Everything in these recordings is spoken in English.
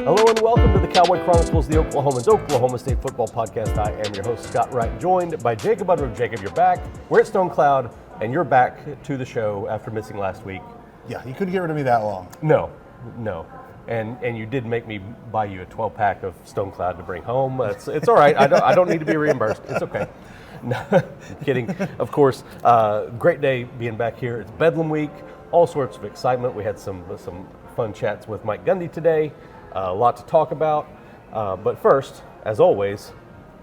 Hello and welcome to the Cowboy Chronicles, the Oklahoman's Oklahoma State football podcast. I am your host, Scott Wright, joined by Jacob Unruh. Jacob, you're back. We're at Stone Cloud, and you're back to the show after missing last week. Yeah, you couldn't get rid of me that long. No. And you did make me buy you a 12-pack of Stone Cloud to bring home. It's all right. I don't need to be reimbursed. It's okay. No, kidding. Of course, great day being back here. It's Bedlam week. All sorts of excitement. We had some fun chats with Mike Gundy today. A lot to talk about. But first, as always,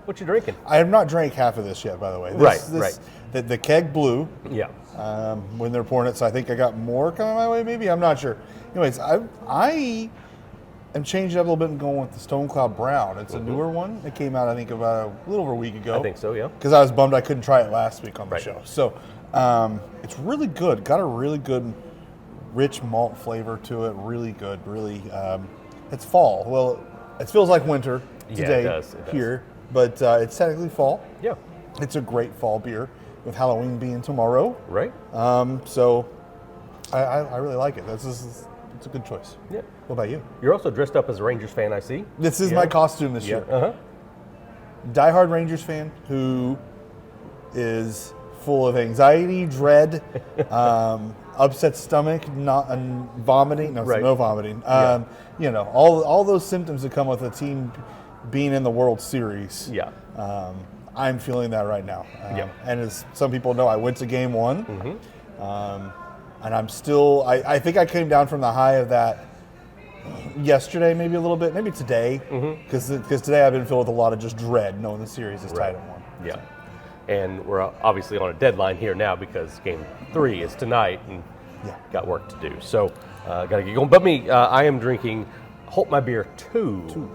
what you drinking? I have not drank half of this yet, by the way. Right. The keg blew. Yeah. When they're pouring it, so I think I got more coming my way. Maybe I'm not sure. Anyways, I am changing it up a little bit and going with the Stone Cloud Brown. It's a newer one. It came out, I think, about a little over a week ago. I think so, yeah. Because I was bummed I couldn't try it last week on the show. So it's really good. Got a really good, rich malt flavor to it. Really good. Really, it's fall. Well, it feels like winter today it does. here, but it's technically fall. Yeah. It's a great fall beer with Halloween being tomorrow. Right. So I really like it. It's a good choice. Yeah. What about you? You're also dressed up as a Rangers fan, I see. This is my costume this year. Uh-huh. Diehard Rangers fan who is full of anxiety, dread, upset stomach, and vomiting. No vomiting. All those symptoms that come with a team being in the World Series. Yeah. I'm feeling that right now. And as some people know, I went to game one. Mm-hmm. And I'm still, I think I came down from the high of that yesterday, maybe a little bit, maybe today, because today I've been filled with a lot of just dread knowing the series is tied at 1. Yeah. And we're obviously on a deadline here now because game 3 is tonight and got work to do. So got to get going. But me, I am drinking Hold My Beer 2.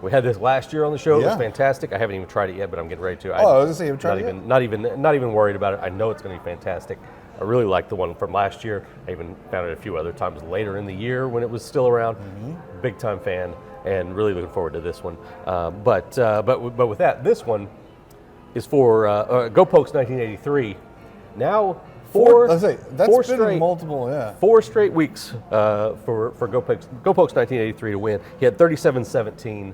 We had this last year on the show. It was fantastic. I haven't even tried it yet, but I'm getting ready to. I was going to say you haven't tried it yet? Not even worried about it. I know it's going to be fantastic. I really like the one from last year. I even found it a few other times later in the year when it was still around. Mm-hmm. Big time fan, and really looking forward to this one. But with that, this one is for GoPokes 1983. Now four straight weeks for GoPokes 1983 to win. He had 37-17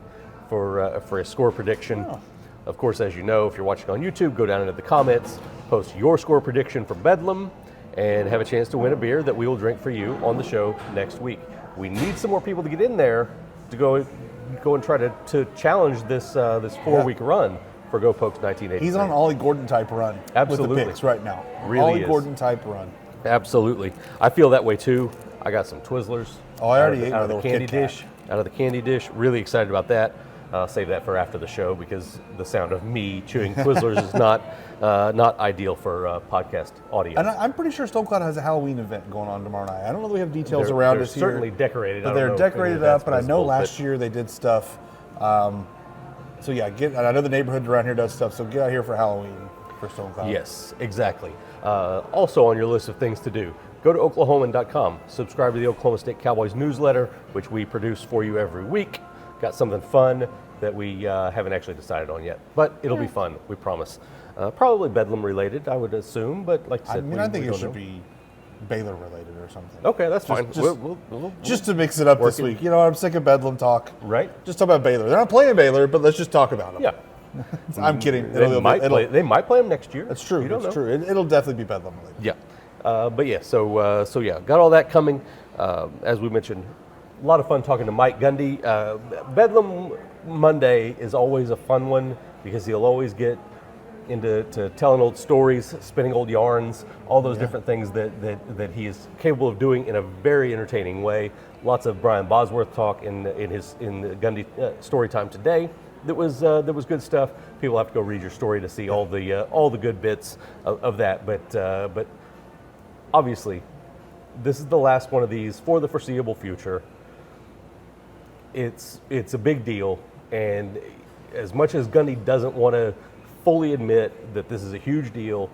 for his score prediction. Oh. Of course, as you know, if you're watching on YouTube, go down into the comments, post your score prediction for Bedlam, and have a chance to win a beer that we will drink for you on the show next week. We need some more people to get in there to go and try to challenge this 4-week run for GoPokes 1983. He's on an Ollie Gordon type run. Absolutely. With the picks right now. Really Ollie Gordon type run. Absolutely. I feel that way too. I got some Twizzlers. Oh, I already ate out of the candy dish. Out of the candy dish. Really excited about that. I'll save that for after the show because the sound of me chewing Twizzlers is not ideal for podcast audio. And I'm pretty sure Stone Cloud has a Halloween event going on tomorrow night. I don't know if we have details around us here. They're certainly decorated. But they're decorated up, but I know last year they did stuff. And I know the neighborhood around here does stuff, so get out here for Halloween for Stone Cloud. Yes, exactly. Also on your list of things to do, go to Oklahoman.com. Subscribe to the Oklahoma State Cowboys newsletter, which we produce for you every week. Got something fun that we haven't actually decided on yet, but it'll be fun, we promise. Probably Bedlam related, I would assume, but like I said, I think it should be Baylor related or something. Okay, that's fine. Just to mix it up this week. You know, I'm sick of Bedlam talk. Right. Just talk about Baylor. They're not playing Baylor, but let's just talk about them. Yeah. I'm kidding. They might play them next year. That's true. That's true. It'll definitely be Bedlam related. Yeah. So got all that coming. As we mentioned, a lot of fun talking to Mike Gundy. Bedlam Monday is always a fun one because he'll always get into telling old stories, spinning old yarns, all those different things that he is capable of doing in a very entertaining way. Lots of Brian Bosworth talk in the Gundy story time today. That was good stuff. People have to go read your story to see all the good bits of that. But obviously, this is the last one of these for the foreseeable future. It's a big deal, and as much as Gundy doesn't want to fully admit that this is a huge deal,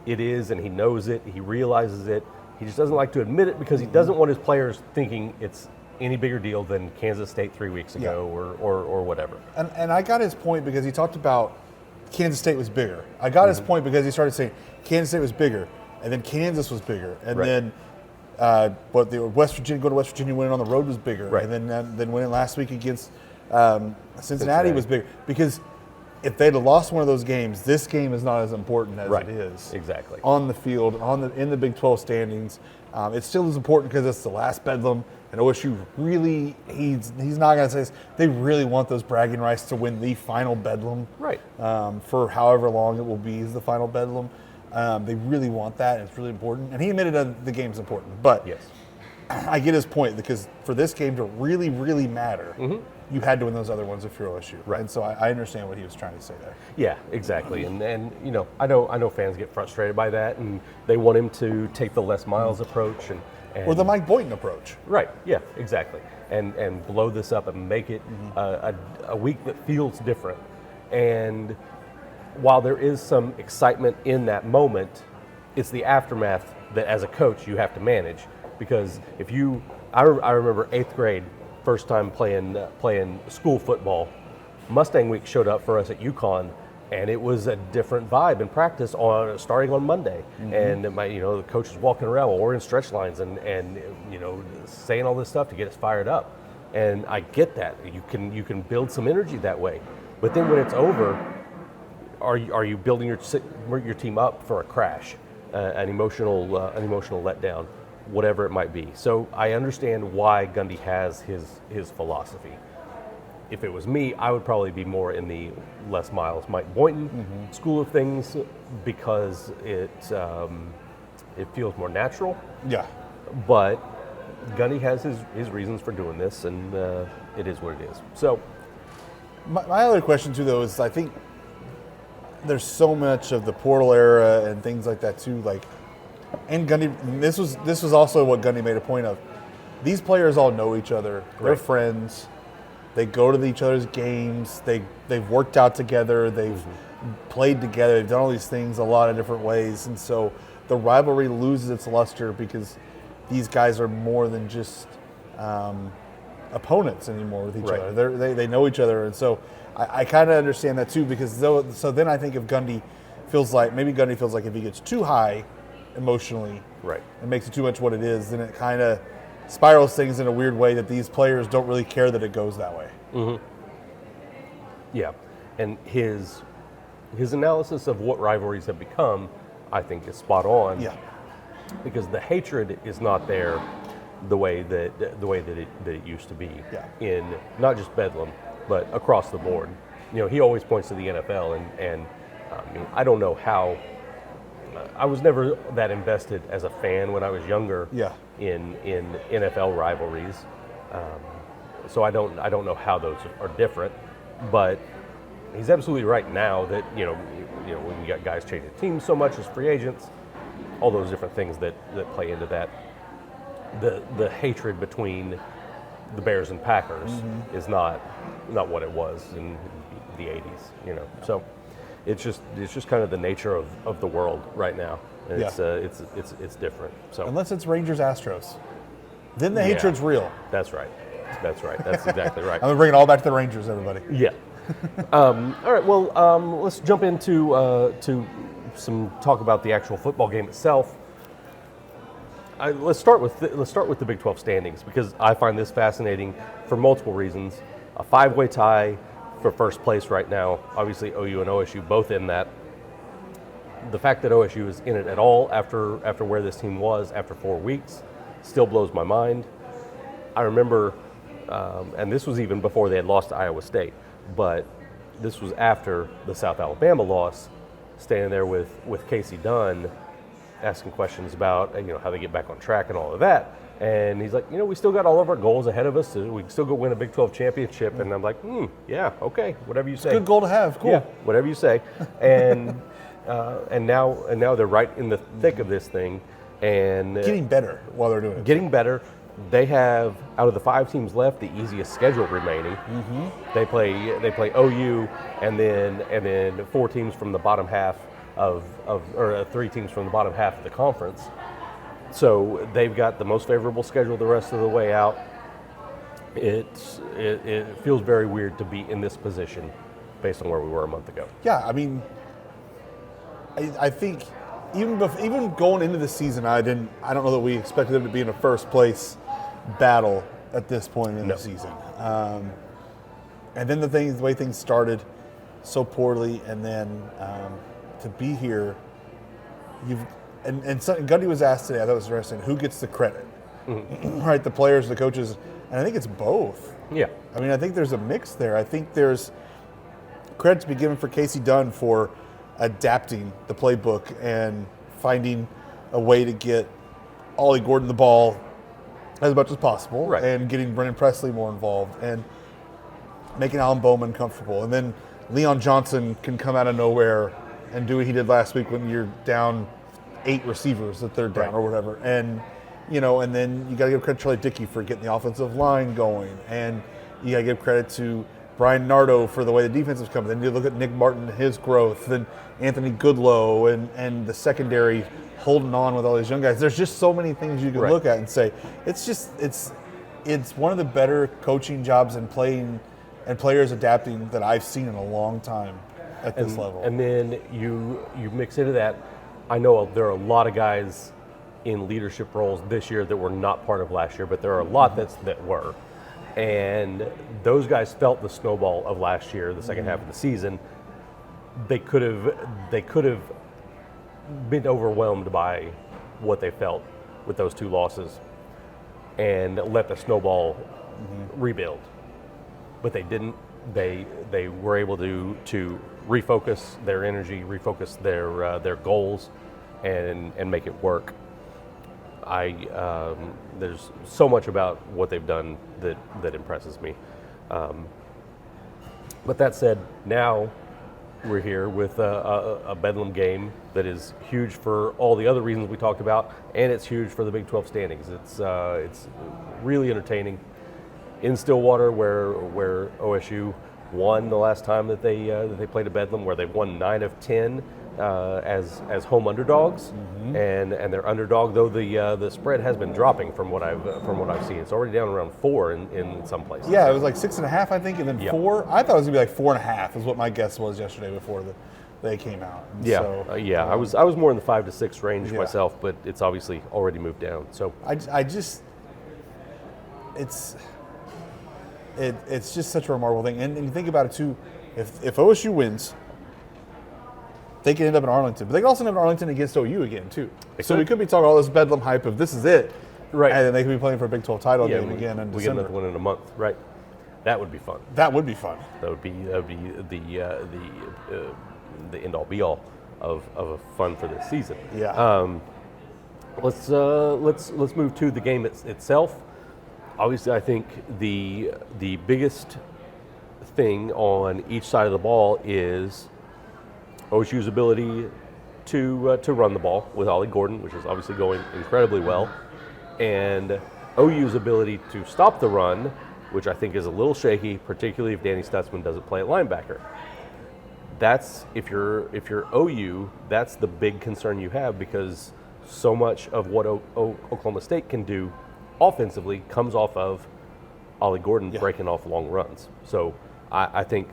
it is, and he knows it, he realizes it. He just doesn't like to admit it because he doesn't want his players thinking it's any bigger deal than Kansas State 3 weeks ago or whatever. And I got his point because he talked about Kansas State was bigger. I got his point because he started saying Kansas State was bigger, and then Kansas was bigger, and then But the West Virginia, go to West Virginia, winning on the road was bigger. Right. And then winning last week against Cincinnati was bigger. Because if they'd have lost one of those games, this game is not as important as it is. Exactly. On the field, in the Big 12 standings. It still is important because it's the last Bedlam. And OSU really, he's not going to say this, they really want those bragging rights to win the final Bedlam. Right. For however long it will be is the final Bedlam. They really want that, and it's really important. And he admitted that the game's important. But Yes. I get his point, because for this game to really, really matter, you had to win those other ones if you're OSU. Right. And so I understand what he was trying to say there. Yeah, exactly. And you know, I know fans get frustrated by that, and they want him to take the Les Miles approach and Or the Mike Boynton approach. Right. Yeah. Exactly. And blow this up and make it a week that feels different. And while there is some excitement in that moment, it's the aftermath that, as a coach, you have to manage. Because if you, I remember 8th grade, first time playing school football. Mustang Week showed up for us at UConn, and it was a different vibe in practice starting on Monday. And the coach was walking around, or in stretch lines, and saying all this stuff to get us fired up. And I get that you can build some energy that way, but then when it's over, are you building your team up for a crash, an emotional letdown, whatever it might be? So I understand why Gundy has his philosophy. If it was me, I would probably be more in the Les Miles, Mike Boynton school of things, because it feels more natural. Yeah. But Gundy has his reasons for doing this, and it is what it is. So My other question, too, though, is I think there's so much of the portal era and things like that, too. And Gundy, this was also what Gundy made a point of. These players all know each other. They're Right. friends. They go to each other's games. They've worked out together. They've played together. They've done all these things a lot of different ways. And so the rivalry loses its luster because these guys are more than just opponents anymore with each Right. other. They know each other. And so I kind of understand that too, because so then I think if Gundy feels like if he gets too high emotionally right. and makes it too much what it is, then it kind of spirals things in a weird way that these players don't really care that it goes that way. Yeah, and his analysis of what rivalries have become, I think, is spot on. Yeah. Because the hatred is not there the way that it used to be. Yeah. In not just Bedlam, but across the board. He always points to the NFL, and I don't know how. I was never that invested as a fan when I was younger. Yeah. In NFL rivalries, so I don't know how those are different, but he's absolutely right now that when you got guys changing teams so much as free agents, all those different things that play into that. The hatred between the Bears and Packers is not what it was in the 80s. So it's just kind of the nature of the world right now. And it's different. So Unless it's Rangers Astros, then the hatred's real. That's right. That's exactly right. I'm gonna bring it all back to the Rangers, everybody. Yeah. All right. Well, let's jump into to some talk about the actual football game itself. Let's start with the Big 12 standings, because I find this fascinating for multiple reasons. A 5-way tie for first place right now. Obviously, OU and OSU both in that. The fact that OSU is in it at all after where this team was after 4 weeks still blows my mind. I remember, and this was even before they had lost to Iowa State, but this was after the South Alabama loss, standing there with Casey Dunn, asking questions about how they get back on track and all of that. And he's like, we still got all of our goals ahead of us. We can still go win a Big 12 championship. And I'm like, yeah, okay, whatever you say. Good goal to have. Cool. Yeah, whatever you say. And now they're right in the thick of this thing, and Getting better while they're doing it. Getting better. They have, out of the 5 teams left, the easiest schedule remaining. They play OU, and then 4 teams from the bottom half or 3 teams from the bottom half of the conference. So they've got the most favorable schedule the rest of the way out. It feels very weird to be in this position based on where we were a month ago. Yeah, I mean, I think even going into the season, I don't know that we expected them to be in a first place battle at this point in the season. And then the way things started so poorly, and then to be here, Gundy was asked today, I thought it was interesting, who gets the credit? Mm-hmm. Right, the players, the coaches, and I think it's both. Yeah. I mean, I think there's a mix there. I think there's credit to be given for Casey Dunn for adapting the playbook and finding a way to get Ollie Gordon the ball as much as possible, right, and getting Brennan Presley more involved and making Alan Bowman comfortable. And then Leon Johnson can come out of nowhere and do what he did last week when you're down 8 receivers at third down, right, or whatever. And and then you got to give credit to Charlie Dickey for getting the offensive line going, and you got to give credit to Brian Nardo for the way the defense is coming. Then you look at Nick Martin, his growth, and Anthony Goodlow, and the secondary holding on with all these young guys. There's just so many things you can right, look at and say it's one of the better coaching jobs and playing and players adapting that I've seen in a long time at this level. And then you mix into that. I know there are a lot of guys in leadership roles this year that were not part of last year, but there are a lot that were. And those guys felt the snowball of last year, the second half of the season. They could have been overwhelmed by what they felt with those 2 losses and let the snowball rebuild. But they didn't. They were able to refocus their energy, refocus their goals, and make it work. There's so much about what they've done that impresses me. But that said, now we're here with a Bedlam game that is huge for all the other reasons we talked about, and it's huge for the Big 12 standings. It's really entertaining in Stillwater, where OSU won the last time that they played a Bedlam, where they've won 9 of 10 as home underdogs, and they're underdog, though the spread has been dropping from what I've seen. It's already down around 4 in some places. Yeah, it was like 6.5, I think, and then 4. I thought it was gonna be like 4.5 is what my guess was yesterday before they came out. And I was more in the 5 to 6 range myself, but it's obviously already moved down. So it's just such a remarkable thing, and you think about it too. If OSU wins, they could end up in Arlington, but they could also end up in Arlington against OU again too. So we could be talking all this Bedlam hype of this is it, right? And then they could be playing for a Big 12 title game again in December. We get another one in a month, right? That would be fun. That would be fun. That would be the end all be all of a fun for this season. Yeah. Let's move to the game itself. Obviously, I think the biggest thing on each side of the ball is OSU's ability to run the ball with Ollie Gordon, which is obviously going incredibly well, and OU's ability to stop the run, which I think is a little shaky, particularly if Danny Stutzman doesn't play at linebacker. That's if you're OU, that's the big concern you have, because so much of what Oklahoma State can do offensively comes off of Ollie Gordon breaking off long runs. So I think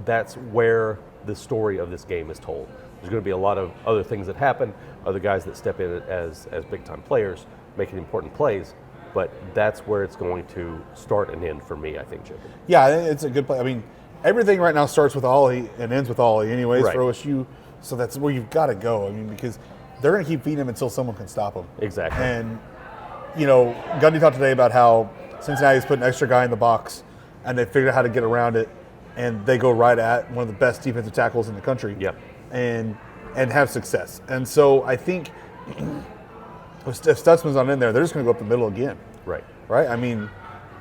that's where the story of this game is told. There's going to be a lot of other things that happen, other guys that step in as big-time players, making important plays, but that's where it's going to start and end for me, I think, Chip. Yeah, I think it's a good play. I mean, everything right now starts with Ollie and ends with Ollie anyways for OSU, so that's where you've got to go. I mean, because they're going to keep feeding him until someone can stop him. Exactly. And, Gundy talked today about how Cincinnati's put an extra guy in the box, and they figured out how to get around it, and they go right at one of the best defensive tackles in the country and have success. And so I think if Stutzman's not in there, they're just going to go up the middle again. Right? I mean,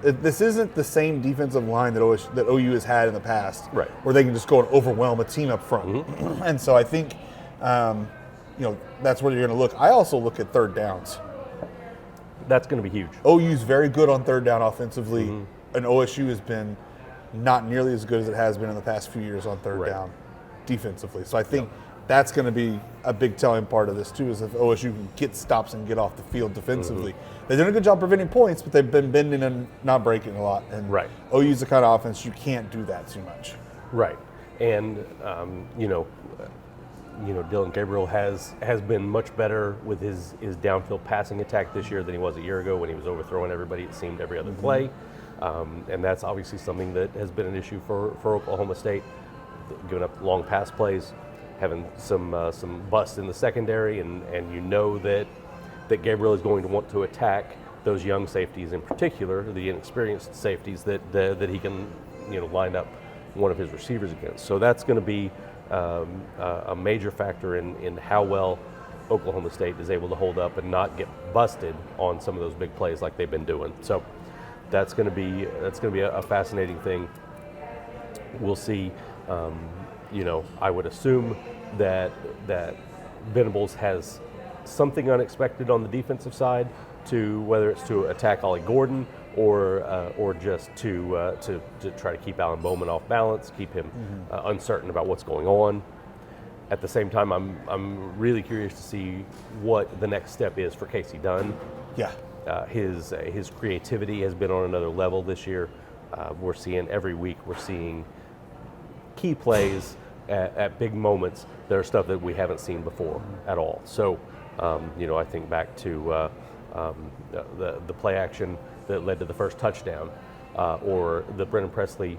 this isn't the same defensive line that OU has had in the past, where they can just go and overwhelm a team up front. And so I think that's where you're going to look. I also look at third downs. That's going to be huge. OU's very good on third down offensively, and OSU has been not nearly as good as it has been in the past few years on third down defensively. So I think that's going to be a big telling part of this too, is if OSU can get stops and get off the field defensively. They've done a good job preventing points, but they've been bending and not breaking a lot. And OU's the kind of offense you can't do that too much. Right. And, Dylan Gabriel has been much better with his downfield passing attack this year than he was a year ago when he was overthrowing everybody, it seemed, every other play. And that's obviously something that has been an issue for Oklahoma State, giving up long pass plays, having some busts in the secondary, and that Gabriel is going to want to attack those young safeties, in particular the inexperienced safeties that he can line up one of his receivers against. So that's going to be a major factor in how well Oklahoma State is able to hold up and not get busted on some of those big plays like they've been doing. So that's going to be a fascinating thing. We'll see. I would assume that Venables has something unexpected on the defensive side, to whether it's to attack Ollie Gordon or just to try to keep Alan Bowman off balance, keep him uncertain about what's going on. At the same time, I'm really curious to see what the next step is for Casey Dunn. Yeah. His creativity has been on another level this year. We're seeing every week, key plays at big moments that are stuff that we haven't seen before at all. So, I think back to the play action that led to the first touchdown, or the Brennan Presley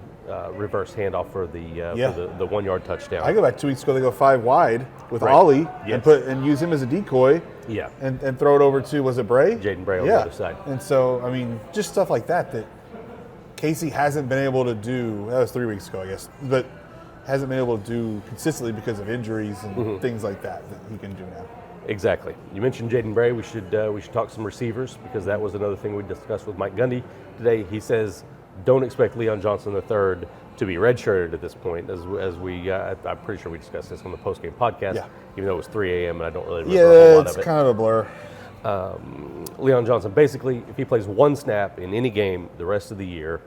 reverse handoff for the 1 yard touchdown. I go back 2 weeks ago. They go 5 wide with Right. Alli Yes. and use him as a decoy. Yeah. And throw it over to, was it Bray? Jaden Bray on the other side. And so, just stuff like that Casey hasn't been able to do. That was 3 weeks ago, I guess, but hasn't been able to do consistently because of injuries and things like that he can do now. Exactly. You mentioned Jaden Bray. We should talk some receivers, because that was another thing we discussed with Mike Gundy today. He says, don't expect Leon Johnson III to be redshirted at this point, as I'm pretty sure we discussed this on the postgame podcast, even though it was 3 a.m. and I don't really remember a whole lot of it. It's kind of a blur. Leon Johnson, basically, if he plays one snap in any game the rest of the year,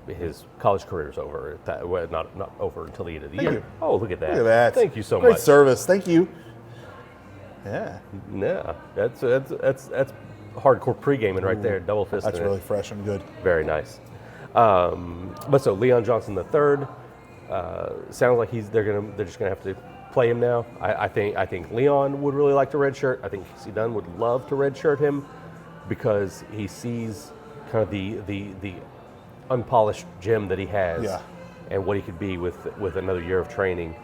his college career is over. Not over until the end of the year. You. Oh, look at that. Look at that. Thank you so Great much. service. Thank you. Yeah. Yeah, that's hardcore pre-gaming right there, double fisting. That's really fresh and good. Very nice. But so Leon Johnson III sounds like they're just gonna have to play him now. I think Leon would really like to redshirt. I think Casey Dunn would love to redshirt him, because he sees kind of the unpolished gem that he has, and what he could be with another year of training.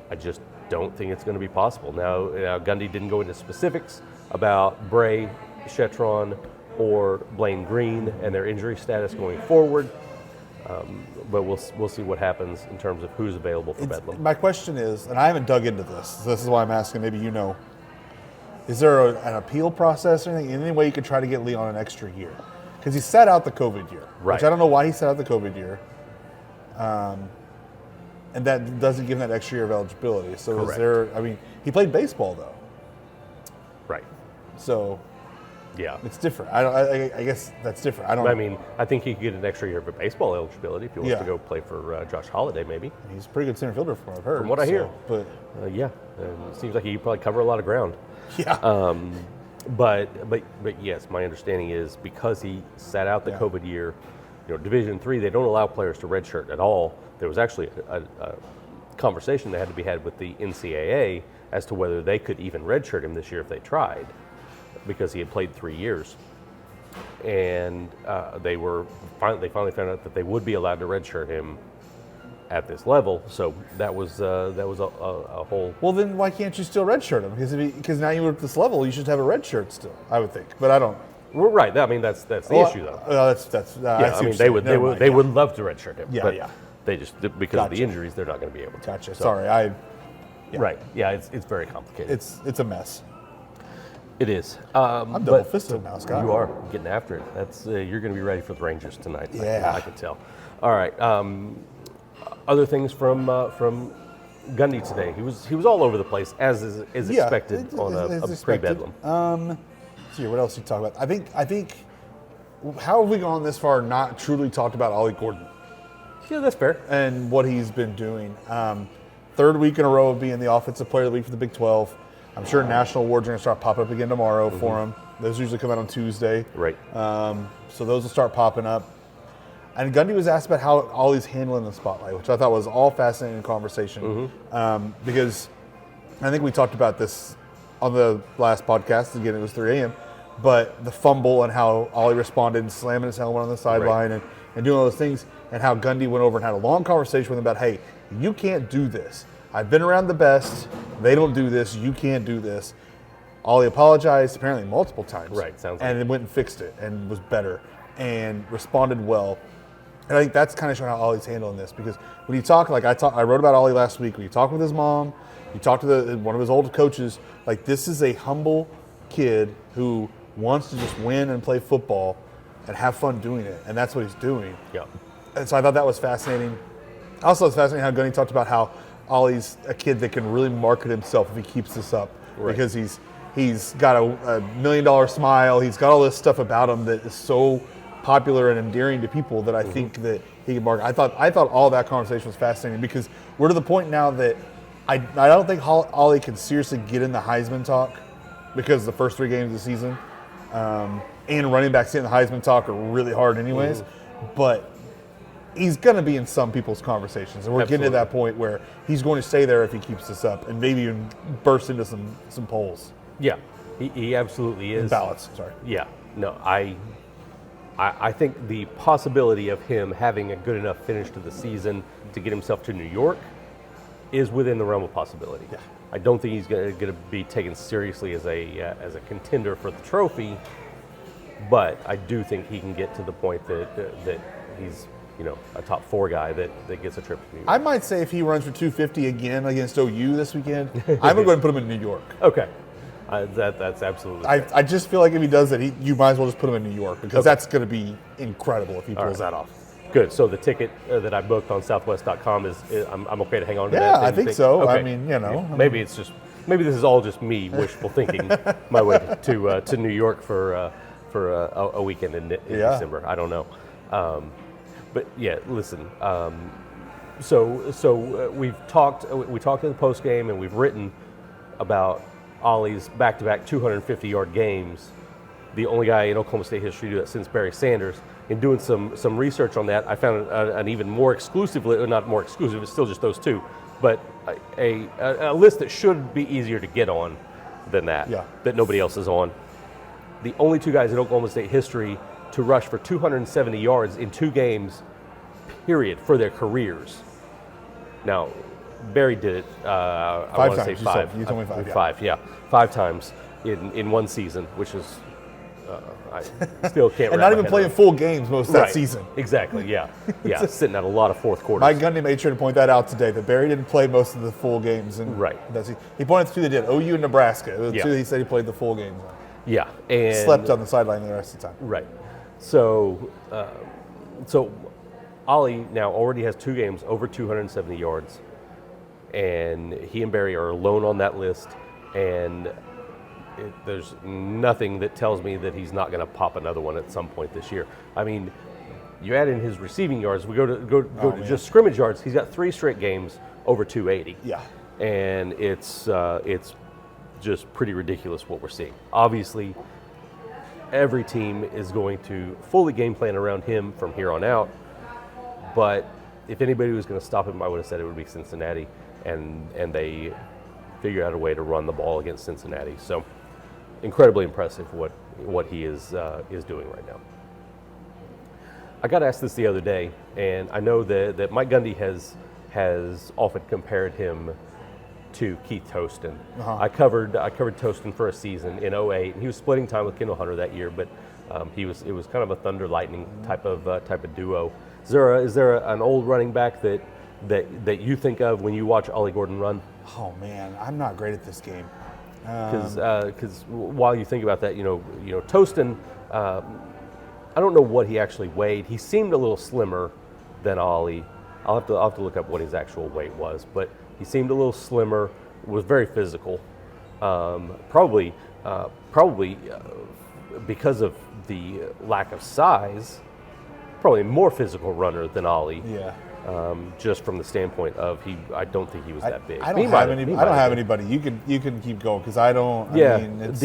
I just don't think it's going to be possible. Now Gundy didn't go into specifics about Bray, Shetron, or Blaine Green and their injury status going forward, but we'll see what happens in terms of who's available for Bedlam. My question is, and I haven't dug into this, so this is why I'm asking, maybe you know, is there an appeal process or anything, any way you could try to get Leon an extra year? Because he sat out the COVID year, which I don't know why he sat out the COVID year. And that doesn't give him that extra year of eligibility. So Correct. is there, he played baseball though. Right. So yeah, it's different. I guess that's different. I think he could get an extra year of baseball eligibility if he wants to go play for Josh Holliday, maybe. He's a pretty good center fielder from what I've heard. From what I hear. But it seems like he could probably cover a lot of ground. yeah. But yes, my understanding is because he sat out the COVID year, Division III, they don't allow players to redshirt at all. There was actually a conversation that had to be had with the NCAA as to whether they could even redshirt him this year if they tried, because he had played 3 years. And they finally found out that they would be allowed to redshirt him at this level. So that was a whole. Well, then why can't you still redshirt him? Because now you're at this level, you should have a red shirt still, I would think. But I don't. Well, right. That's the issue, though. They would love to redshirt him. Yeah, but they just, because of the injuries, they're not going to be able to. Gotcha. So, Sorry, Right. Yeah, it's very complicated. It's a mess. It is. I'm double fisted now, Scott. You are getting after it. That's you're going to be ready for the Rangers tonight. Yeah, I can tell. All right. Other things from Gundy today. He was all over the place, as is expected on a pre-Bedlam. Let's see, what else did you talk about? I think. How have we gone this far not truly talked about Ollie Gordon? Yeah, that's fair. And what he's been doing. Third week in a row of being the Offensive Player of the Week for the Big 12. I'm sure national awards are going to start popping up again tomorrow for him. Those usually come out on Tuesday. Right. So those will start popping up. And Gundy was asked about how Ollie's handling the spotlight, which I thought was all fascinating conversation. Because I think we talked about this on the last podcast. Again, it was 3 a.m. But the fumble and how Alli responded and slamming his helmet on the sideline and doing all those things, and how Gundy went over and had a long conversation with him about, hey, you can't do this. I've been around the best. They don't do this. You can't do this. Alli apologized apparently multiple times. Right, sounds and like then went and fixed it and was better and responded well. And I think that's kind of showing how Alli's handling this, because when you talk, like I wrote about Alli last week. When you talk with his mom, you talk to one of his old coaches. Like, this is a humble kid who wants to just win and play football and have fun doing it, and that's what he's doing. Yeah. And so I thought that was fascinating. Also, it's fascinating how Gundy talked about how Alli's a kid that can really market himself if he keeps this up, because he's got a $1 million smile. He's got all this stuff about him that is so popular and endearing to people that I think that he can market. I thought all that conversation was fascinating, because we're to the point now that I don't think Alli can seriously get in the Heisman talk, because the first 3 games of the season and running backs in the Heisman talk are really hard anyways. But he's going to be in some people's conversations, and we're getting to that point where he's going to stay there if he keeps this up, and maybe even burst into some polls. Yeah, he absolutely is. Ballots, sorry. Yeah, no, I think the possibility of him having a good enough finish to the season to get himself to New York is within the realm of possibility. Yeah. I don't think he's going to be taken seriously as a contender for the trophy, but I do think he can get to the point that he's a top 4 guy that gets a trip to New York. I might say if he runs for 250 again against OU this weekend, I'm going to go ahead and put him in New York. Okay. That's absolutely I just feel like if he does that, you might as well just put him in New York, because that's going to be incredible if he pulls that off. Good. So the ticket that I booked on Southwest.com is I'm okay to hang on to that? Yeah, I think so. Okay. I mean, Maybe this is all just me wishful thinking my way to New York for a weekend in December. I don't know. But yeah, listen. So we talked in the post game, and we've written about Alli's back-to-back 250-yard games. The only guy in Oklahoma State history to do that since Barry Sanders. In doing some research on that, I found an even more exclusive list. Not more exclusive; it's still just those 2, but a list that should be easier to get on than that. Yeah. That nobody else is on. The only 2 guys in Oklahoma State history to rush for 270 yards in 2 games, period, for their careers. Now, Barry did it. I want to say 5. You told me 5. Yeah. 5, yeah, 5 times in one season, which is I still can't. And not even playing full games most of that season. Exactly. Yeah. Yeah. Sitting at a lot of fourth quarters. Mike Gundy made sure to point that out today, that Barry didn't play most of the full games. And he pointed to 2 that did. OU and Nebraska. The 2 he said he played the full games on. Yeah. And slept on the sideline the rest of the time. Right. So Alli now already has 2 games over 270 yards, and he and Barry are alone on that list, and there's nothing that tells me that he's not going to pop another one at some point this year. I mean, you add in his receiving yards, we go to just scrimmage yards. He's got 3 straight games over 280. Yeah, and it's just pretty ridiculous what we're seeing. Obviously, every team is going to fully game plan around him from here on out. But if anybody was going to stop him, I would have said it would be Cincinnati, and they figure out a way to run the ball against Cincinnati. So incredibly impressive what he is doing right now. I got asked this the other day, and I know that Mike Gundy has often compared him to Keith Toston. I covered Toston for a season in 2008, and he was splitting time with Kendall Hunter that year, but it was kind of a thunder lightning type of duo. Is there an old running back that you think of when you watch Ollie Gordon run? Oh man, I'm not great at this game. Because while you think about that, Toston, I don't know what he actually weighed. He seemed a little slimmer than Alli. I'll have to look up what his actual weight was, but he seemed a little slimmer. Was very physical. Probably because of the lack of size, probably a more physical runner than Alli. Yeah. Just from the standpoint of I don't think he was that big. I don't have anybody. You can keep going because I don't. Yeah. I mean, it's...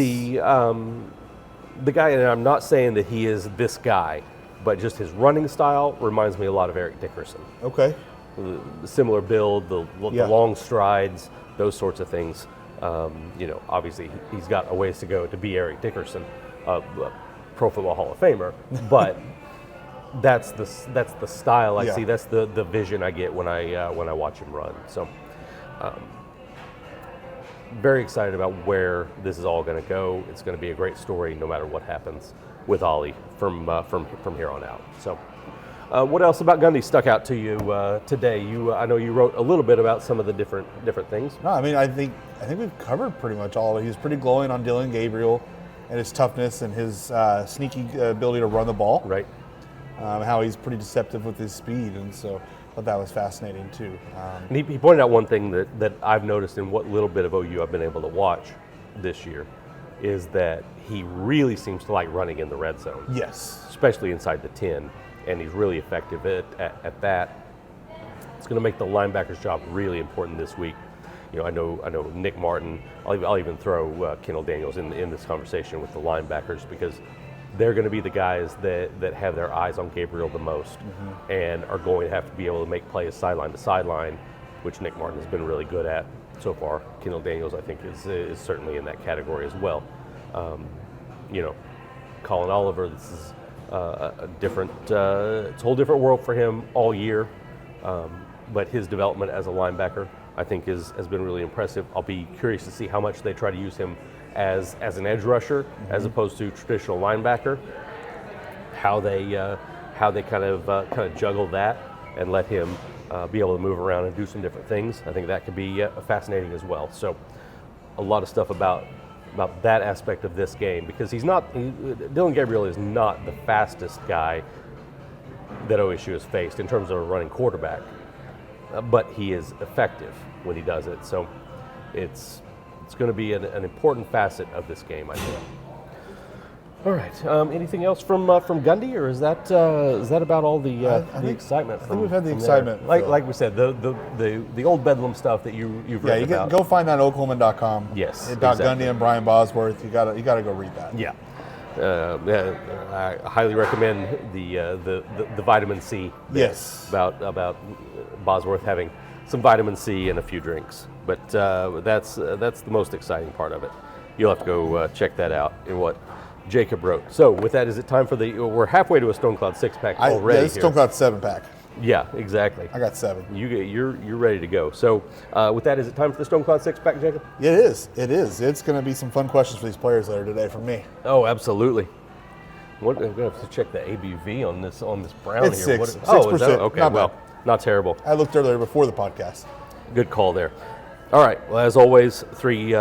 The guy, and I'm not saying that he is this guy, but just his running style reminds me a lot of Eric Dickerson. Okay. The similar build, the long strides, those sorts of things. Obviously he's got a ways to go to be Eric Dickerson, Pro Football Hall of Famer, but that's the style I see. That's the vision I get when I watch him run. So, very excited about where this is all going to go. It's going to be a great story, no matter what happens with Alli from here on out. So, what else about Gundy stuck out to you today? I know you wrote a little bit about some of the different things. No, I mean I think we've covered pretty much all of it. He was pretty glowing on Dylan Gabriel and his toughness and his sneaky ability to run the ball. Right. How he's pretty deceptive with his speed, and so I thought that was fascinating too. And he pointed out one thing that I've noticed in what little bit of OU I've been able to watch this year is that he really seems to like running in the red zone. Yes. Especially inside the 10, and he's really effective at that. It's going to make the linebackers' job really important this week. I know Nick Martin. I'll even throw Kendall Daniels in this conversation with the linebackers because they're going to be the guys that have their eyes on Gabriel the most and are going to have to be able to make plays sideline to sideline, which Nick Martin has been really good at so far. Kendall Daniels, I think, is certainly in that category as well. Colin Oliver, this is a different, it's a whole different world for him all year, but his development as a linebacker, I think, has been really impressive. I'll be curious to see how much they try to use him as an edge rusher as opposed to traditional linebacker. How they kind of juggle that and let him be able to move around and do some different things. I think that could be fascinating as well. So a lot of stuff about that aspect of this game because Dylan Gabriel is not the fastest guy that OSU has faced in terms of a running quarterback, but he is effective when he does it. So it's going to be an important facet of this game, I think. All right. Anything else from Gundy, or is that about all the excitement? I think we've had the excitement. Like we said, the old Bedlam stuff that you've read about. Go find that at Oklahoman.com. Yes, exactly. Gundy and Brian Bosworth. You got to go read that. Yeah. I highly recommend the vitamin C. Yes. About Bosworth having some vitamin C and a few drinks, but that's the most exciting part of it. You'll have to go check that out in what Jacob wrote. So with that, is it time for we're halfway to a Stone Cloud 6-pack already. Yeah, it's Stone Cloud 7-pack. Yeah, exactly. I got 7. You're ready to go. So with that, is it time for the Stone Cloud 6-pack, Jacob? It is. It's going to be some fun questions for these players later today from me. Oh, absolutely. I'm going to have to check the ABV on this brown it's here. 6%. Is that? Okay, not well, bad. Not terrible. I looked earlier before the podcast. Good call there. All right. Well, as always, three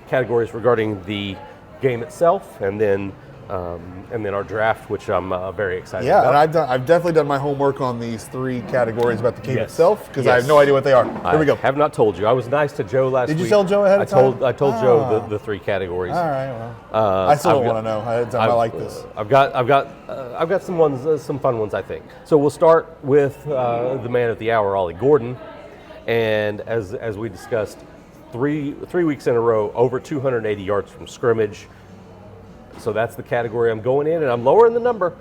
categories regarding the game itself, and then our draft, which I'm very excited about. Yeah, and I've definitely done my homework on these 3 categories about the game itself because Yes. I have no idea what they are. Here we go. I have not told you. I was nice to Joe last week. Did you tell Joe ahead of time? I told Joe the 3 categories. All right. Well, I still don't want to know ahead of time. I like this. I've got some ones, some fun ones, I think. So we'll start with the man of the hour, Ollie Gordon, and as we discussed, 3 weeks in a row, over 280 yards from scrimmage. So that's the category I'm going in, and I'm lowering the number,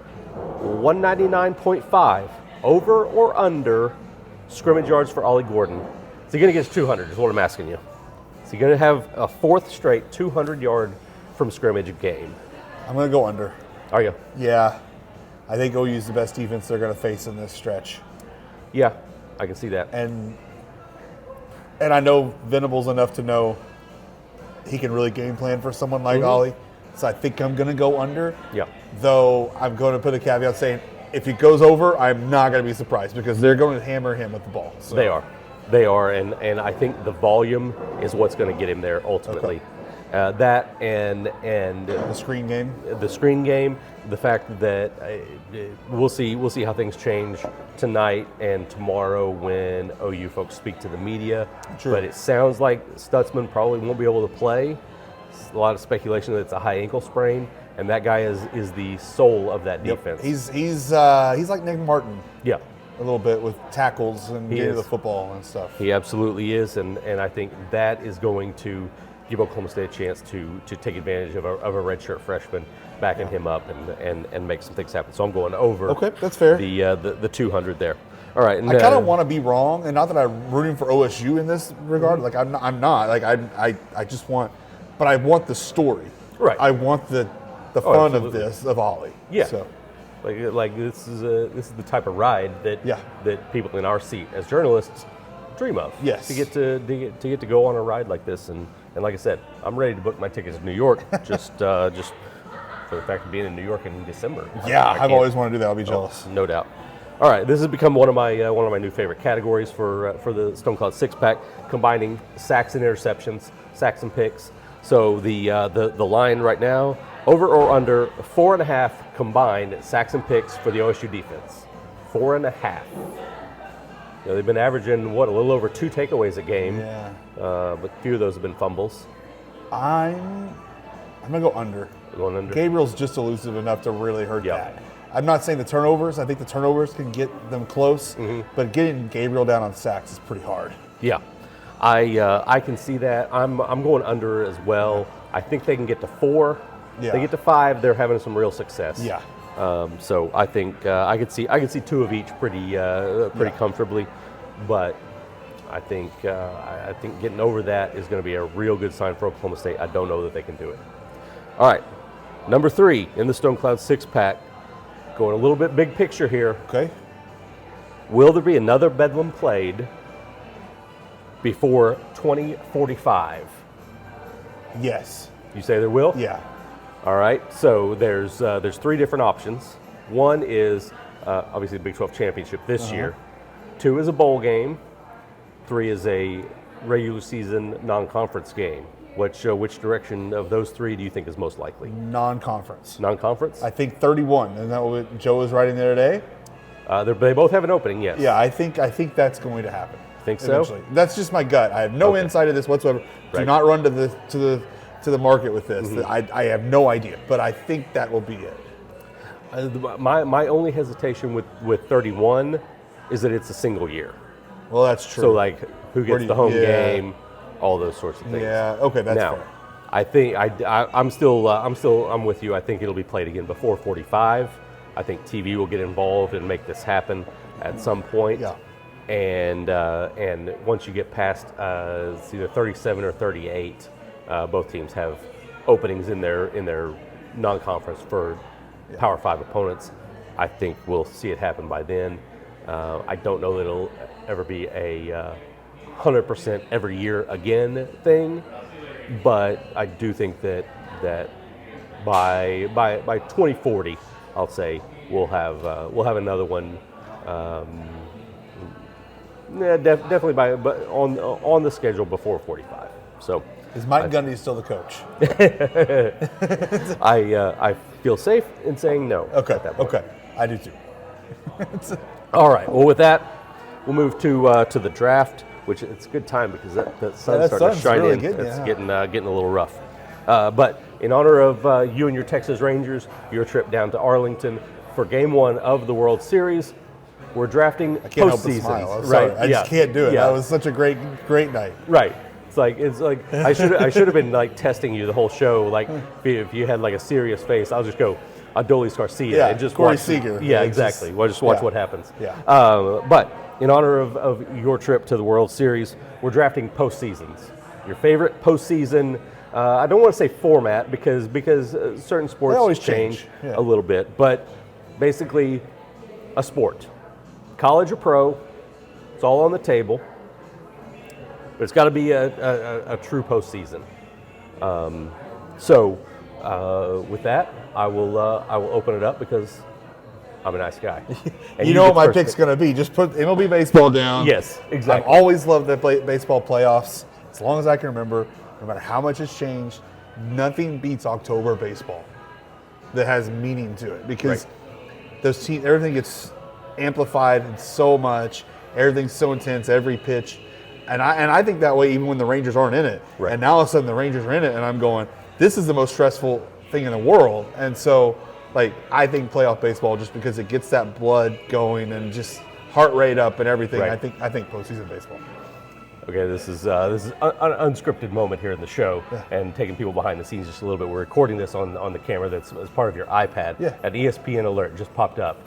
199.5, over or under scrimmage yards for Ollie Gordon. Is he going to get his 200 is what I'm asking you. Is he going to have a 4th straight 200-yard from scrimmage game? I'm going to go under. Are you? Yeah. I think OU's the best defense they're going to face in this stretch. Yeah, I can see that. And I know Venable's enough to know he can really game plan for someone like Ollie. So I think I'm going to go under. Yeah. Though I'm going to put a caveat saying if he goes over, I'm not going to be surprised because they're going to hammer him with the ball. So. They are, and I think the volume is what's going to get him there ultimately. Okay. That and the screen game. The screen game. The fact that we'll see how things change tonight and tomorrow when OU folks speak to the media. True. But it sounds like Stutzman probably won't be able to play. A lot of speculation that it's a high ankle sprain, and that guy is the soul of that defense. He's like Nick Martin. Yeah. A little bit with tackles and getting to the football and stuff. He absolutely is, and I think that is going to give Oklahoma State a chance to take advantage of a redshirt freshman, backing him up and make some things happen. So I'm going over. Okay, that's fair. The 200 there. All right. I kind of want to be wrong, and not that I'm rooting for OSU in this regard. Like I'm not. Like I just want, but I want the story. Right. I want the fun absolutely. of Alli. Yeah. So. Like this is the type of ride that that people in our seat as journalists dream of. Yes. To get to go on a ride like this, and like I said, I'm ready to book my tickets to New York just for the fact of being in New York in December. Yeah, I've always wanted to do that. I'll be jealous. No doubt. All right, this has become one of my new favorite categories for the Stone Cloud Six Pack, combining sacks and interceptions, sacks and picks. So the line right now, over or under 4.5 combined sacks and picks for the OSU defense. 4.5. They've been averaging a little over 2 takeaways a game. Yeah. But few of those have been fumbles. I'm gonna go under. Going under. Gabriel's just elusive enough to really hurt Yep. that. I'm not saying the turnovers. I think the turnovers can get them close, but getting Gabriel down on sacks is pretty hard. Yeah, I can see that. I'm going under as well. I think they can get to 4. Yeah. They get to 5. They're having some real success. Yeah. So I think I could see 2 of each pretty comfortably, but I think getting over that is going to be a real good sign for Oklahoma State. I don't know that they can do it. All right, number 3 in the Stone Cloud Six Pack, going a little bit big picture here. Okay. Will there be another Bedlam played before 2045? Yes. You say there will? Yeah. All right, so there's 3 different options. One is obviously the Big 12 championship this year. 2 is a bowl game. 3 is a regular season non-conference game. Which direction of those 3 do you think is most likely? Non-conference. Non-conference? I think 31. Isn't that what Joe was writing there today? They both have an opening, yes. Yeah, I think that's going to happen. Think so? Eventually. That's just my gut. I have no insight of this whatsoever. Do Right. not run to the market with this. I have no idea, but I think that will be it. My only hesitation with 31 is that it's a single year. Well, that's true. So like who gets the home yeah. game, all those sorts of things. Yeah. Okay, that's Now, fair. I think I'm with you. I think it'll be played again before 45. I think TV will get involved and make this happen at some point. Yeah. And once you get past it's either 37 or 38, both teams have openings in their non-conference for Power 5 opponents. I think we'll see it happen by then. I don't know that it'll ever be a 100% every year again thing, but I do think that by 2040, I'll say we'll have another one. Definitely but on the schedule before 45. So Is Mike Gundy still the coach? I feel safe in saying no. Okay. At that point. Okay. I do too. All right. Well, with that, we'll move to the draft, which it's a good time because that sun's starting to shine really in. good, It's yeah. getting a little rough. But in honor of you and your Texas Rangers, your trip down to Arlington for Game 1 of the World Series, we're drafting I can't help but smile. postseasons. I'm sorry. Right? I just can't do it. Yeah. That was such a great night. Right. It's like I should have been like testing you the whole show. Like if you had like a serious face, I'll just go Adolis Garcia Yeah, and just Corey watch. Seager. Yeah, Yeah, exactly. just- We'll just watch yeah. what happens. Yeah. But in honor of your trip to the World Series, we're drafting postseasons. Your favorite postseason. I don't want to say format because certain sports They always change. Yeah. a little bit, but basically a sport, college or pro, it's all on the table. But it's got to be a true postseason. So with that, I will open it up because I'm a nice guy. And You know get what my first pick's pick. going to be. Just put MLB baseball down. Yes, exactly. I've always loved the baseball playoffs. As long as I can remember, no matter how much has changed, nothing beats October baseball that has meaning to it because those teams, everything gets amplified so much. Everything's so intense, every pitch. And I think that way even when the Rangers aren't in it. Right. And now all of a sudden the Rangers are in it, and I'm going, this is the most stressful thing in the world. And so, like, I think playoff baseball, just because it gets that blood going and just heart rate up and everything, Right. I think postseason baseball. Okay, this is an unscripted moment here in the show, and taking people behind the scenes just a little bit. We're recording this on the camera that's as part of your iPad. Yeah. An ESPN Alert just popped up.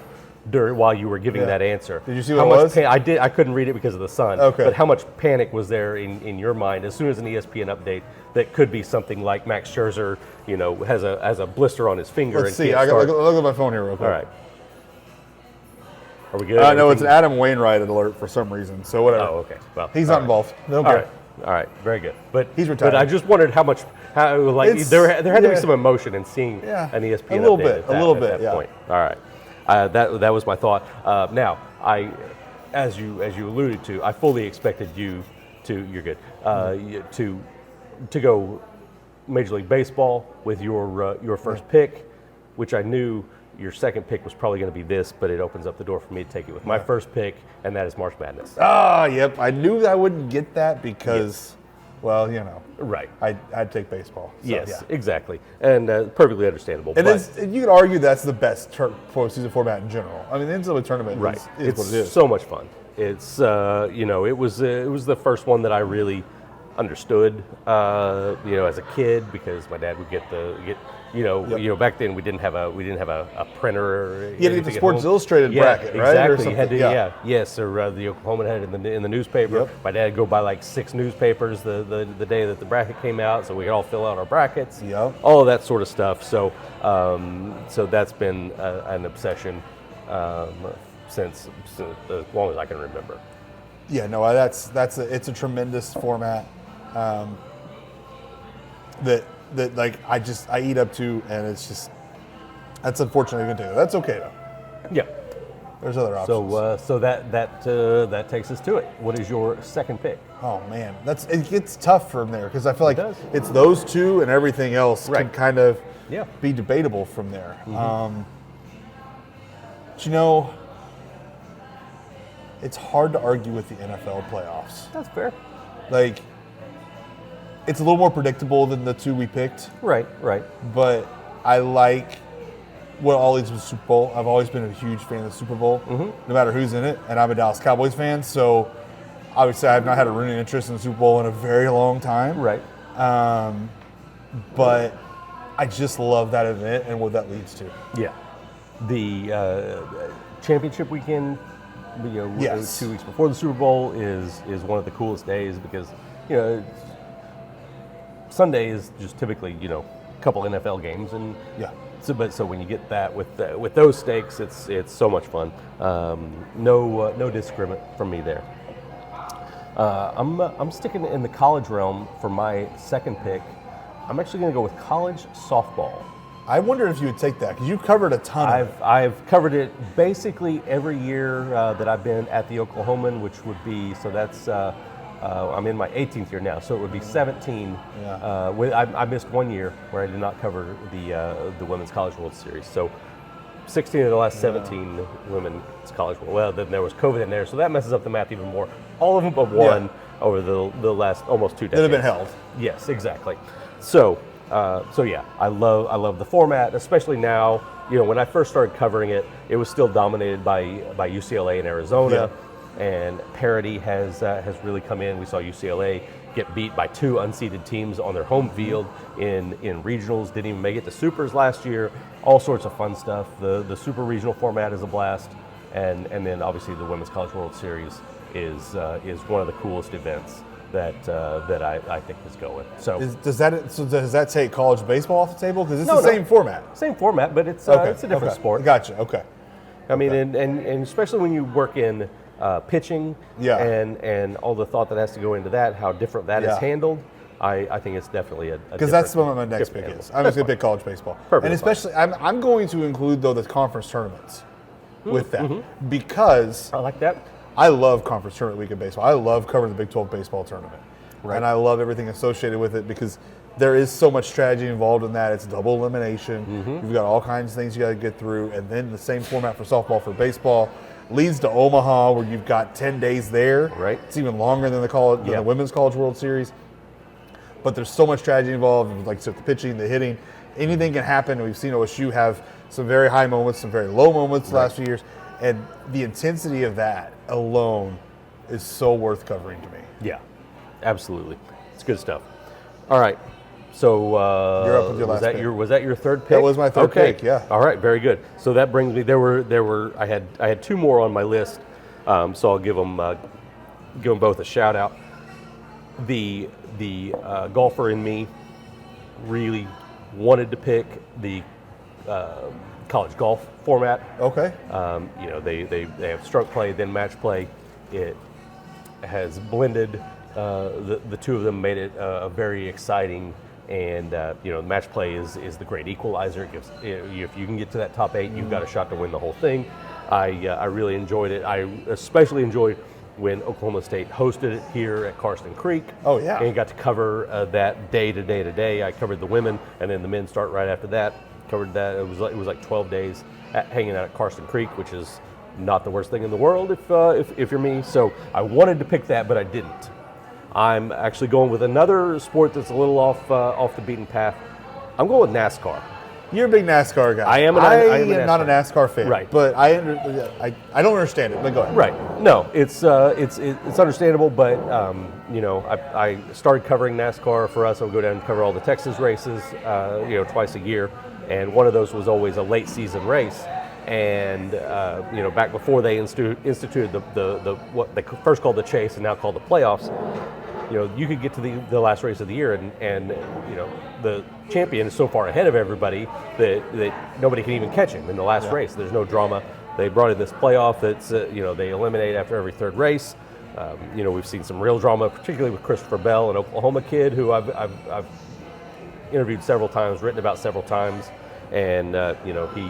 while you were giving that answer. Did you see what it was? I did. I couldn't read it because of the sun. Okay. But how much panic was there in your mind as soon as an ESPN update that could be something like Max Scherzer, has a blister on his finger? Let's see. I got look at my phone here real quick. All right. Are we good? No, it's an Adam Wainwright alert for some reason. So whatever. Oh, okay. Well, he's not involved. No, all right. Very good. But he's retired. But I just wondered how there had to be some emotion in seeing an ESPN a little update bit, at that point. All right. That was my thought. Now, as you alluded to, I fully expected you to. You're good. To go Major League Baseball with your first pick, which I knew your second pick was probably going to be this, but it opens up the door for me to take it with my first pick, and that is March Madness. Yep. I knew I wouldn't get that because, right. I'd take baseball. So, yes, exactly, and perfectly understandable. And you could argue that's the best postseason format in general. I mean, the NCAA tournament is what it is. So much fun. It's it was the first one that I really understood, as a kid, because my dad would get back then we didn't have a printer. Or you had to get the Sports Illustrated bracket, right? Exactly. You had to, yes, or the Oklahoman had it in the newspaper. Yep. My dad would go buy like 6 newspapers the day that the bracket came out, so we could all fill out our brackets. Yep. All of that sort of stuff. So that's been an obsession since as long as I can remember. Yeah, no, it's a tremendous format that I eat up to, and it's just that's unfortunately going to do. That's okay though. Yeah, there's other options. So that takes us to it. What is your second pick? Oh man, it gets tough from there because I feel like it's those two and everything else can kind of be debatable from there. Mm-hmm. But it's hard to argue with the NFL playoffs. That's fair. Like, it's a little more predictable than the two we picked. Right. But I like what all leads to the Super Bowl. I've always been a huge fan of the Super Bowl, no matter who's in it. And I'm a Dallas Cowboys fan, so obviously I've not had a rooting interest in the Super Bowl in a very long time. Right. But I just love that event and what that leads to. Yeah. The championship weekend, 2 weeks before the Super Bowl is one of the coolest days because, Sunday is just typically, a couple NFL games, and so when you get that with those stakes, it's so much fun. No disagreement from me there. I'm sticking in the college realm for my second pick. I'm actually going to go with college softball. I wonder if you would take that because you've covered a ton of it. I've covered it basically every year that I've been at the Oklahoman, which would be that's. I'm in my 18th year now, so it would be 17. Yeah. I missed 1 year where I did not cover the Women's College World Series. So 16 of the last 17 Women's College World. Well, then there was COVID in there, so that messes up the math even more. All of them but one over the last almost 2 decades. That have been held. Yes, exactly. So yeah, I love the format, especially now. When I first started covering it, it was still dominated by UCLA and Arizona. Yeah. And parity has really come in. We saw UCLA get beat by 2 unseeded teams on their home field in regionals. Didn't even make it to supers last year. All sorts of fun stuff. The super regional format is a blast, and then obviously the Women's College World Series is one of the coolest events that I think is going. So does that take college baseball off the table? Because it's the same format. Same format, but it's a different sport. Gotcha. Okay. I mean, and especially when you work in pitching and all the thought that has to go into that, how different that is handled, I think it's definitely a because that's what my next pick is. I'm just going to pick college baseball. Perfect. And especially, I'm going to include, though, the conference tournaments with that because I like that. I love conference tournament week of baseball. I love covering the Big 12 baseball tournament. Right. And I love everything associated with it because there is so much strategy involved in that. It's double elimination. You've got all kinds of things you got to get through. And then the same format for softball for baseball leads to Omaha, where you've got 10 days there. Right. It's even longer than the Women's College World Series. But there's so much strategy involved, like the pitching, the hitting. Anything can happen. We've seen OSU have some very high moments, some very low moments the last few years. And the intensity of that alone is so worth covering to me. Yeah, absolutely. It's good stuff. All right. So You're up with your last pick. Was that your third pick? That was my third pick, yeah. All right, very good. So that brings me. I had two more on my list. So I'll give them both a shout out. The golfer in me really wanted to pick the college golf format. Okay. They have stroke play, then match play. It has blended. The two of them made it very exciting, and match play is the great equalizer. It gives, if you can get to that top 8, you've got a shot to win the whole thing. I really enjoyed it. I especially enjoyed when Oklahoma State hosted it here at Karsten Creek. Oh, yeah. And got to cover that day to day. I covered the women, and then the men start right after that. Covered that. It was like 12 days hanging out at Karsten Creek, which is not the worst thing in the world if you're me. So I wanted to pick that, but I didn't. I'm actually going with another sport that's a little off the beaten path. I'm going with NASCAR. You're a big NASCAR guy. I am not a NASCAR fan. Right. But I don't understand it. But go ahead. Right. No, it's understandable, but I started covering NASCAR for us. I would go down and cover all the Texas races, twice a year, and one of those was always a late season race. And back before they instituted what they first called the chase and now called the playoffs, you could get to the last race of the year and the champion is so far ahead of everybody that nobody can even catch him in the last race. There's no drama. They brought in this playoff that's they eliminate after every third race. We've seen some real drama, particularly with Christopher Bell, an Oklahoma kid who I've interviewed several times, written about several times, and he.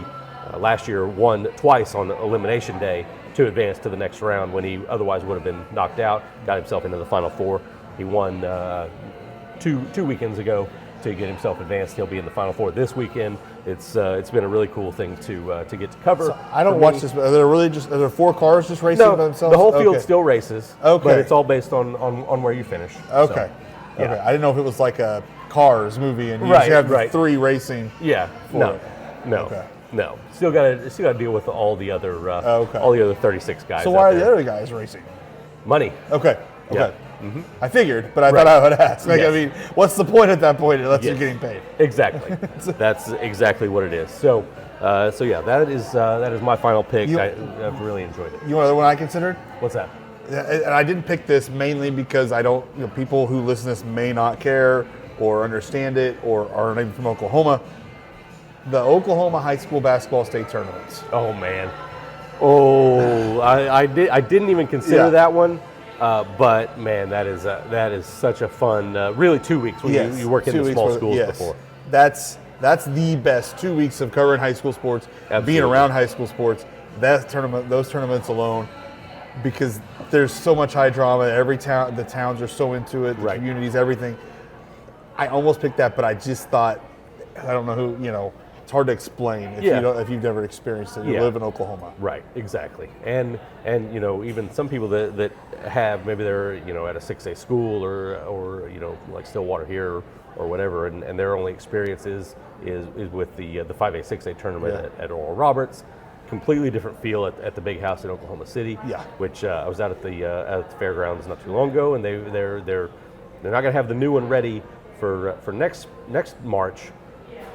Last year won twice on elimination day to advance to the next round when he otherwise would have been knocked out, got himself into the Final Four. He won two weekends ago to get himself advanced. He'll be in the Final Four this weekend. It's been a really cool thing to get to cover. So I don't watch this. Are there 4 cars just racing by themselves? The whole field still races, okay. But it's all based on where you finish. Okay. So, okay. I didn't know if it was like a Cars movie and you just have 3 racing. Yeah. No. Okay. No, still got to deal with all the other 36 guys. So why are the other guys racing? Money. Okay. Yeah. Mm-hmm. I figured, but I thought I would ask. Yes. I mean, what's the point at that point unless you're getting paid? Exactly. That's exactly what it is. So that is my final pick. I've really enjoyed it. You know the one I considered? What's that? And I didn't pick this mainly because I don't. People who listen to this may not care or understand it or aren't even from Oklahoma. The Oklahoma high school basketball state tournaments. Oh man, I didn't even consider that one, but man, that is such a fun. Really, 2 weeks when you work in the small schools before. That's the best 2 weeks of covering high school sports, Absolutely. Being around high school sports. Those tournaments alone, because there's so much high drama. The towns are so into it. The communities, everything. I almost picked that, but I just thought, I don't know who. It's hard to explain if you've never experienced it. You live in Oklahoma. Right, exactly. And even some people that have, maybe they're at a 6A school or like Stillwater here or whatever, and their only experience is with the 5A 6A tournament at Oral Roberts. Completely different feel at the big house in Oklahoma City. Yeah. Which I was out at the fairgrounds not too long ago, and they're not going to have the new one ready for next March.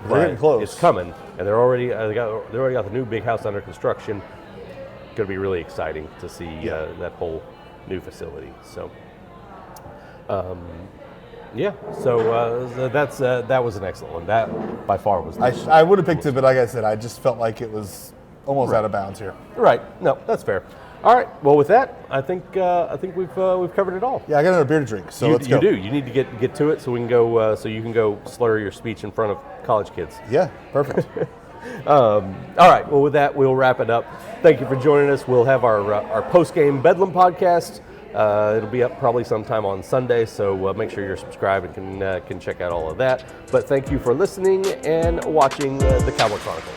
They're getting close. It's coming, and they already got the new big house under construction. Going to be really exciting to see that whole new facility. So, that was an excellent one. That by far was. I would have picked it, but like I said, I just felt like it was almost out of bounds here. Right. No, that's fair. All right. Well, with that, I think we've covered it all. Yeah, I got another beer to drink, so let's go. You do. You need to get to it so we can go. So you can go slur your speech in front of college kids. Yeah. Perfect. All right. Well, with that, we'll wrap it up. Thank you for joining us. We'll have our post-game Bedlam podcast. It'll be up probably sometime on Sunday, so make sure you're subscribed and can check out all of that. But thank you for listening and watching the Cowboy Chronicle.